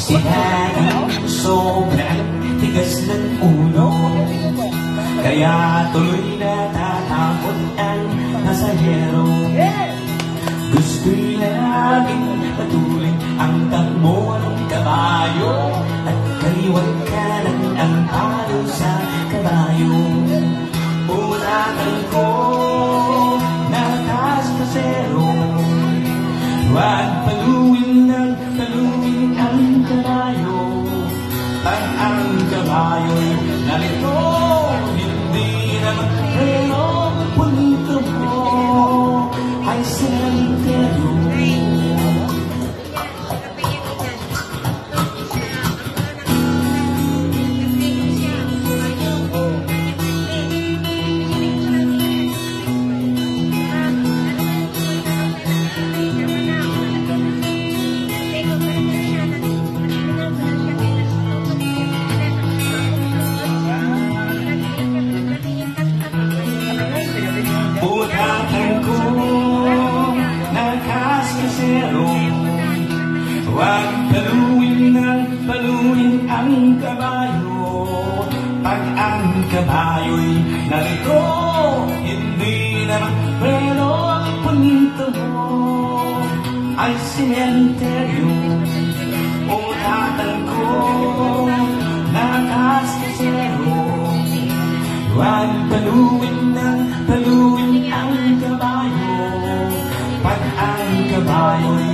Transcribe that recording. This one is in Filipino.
Si Daddy sobrang tigas ng ulo, kaya tuloy natatakot ang pasahero. Gusto'y laging patuloy ang takbo ng kabayo, at kaliwag kanan ang palo sa kabayo. Unakan ko natas pasero, huwag paluin ng paluin ang kabayo. Pag ang kabayo'y nalito, hindi naman pero punto mo ay sementeryo. Huwag paluin ng paluin ang kabayo. Pag ang kabayo'y narito, hindi naman pero ang punto mo ay sementeryo. Utatan ko nakas kasero, huwag paluin ng paluin ang kabayo. Pag ang kabayo'y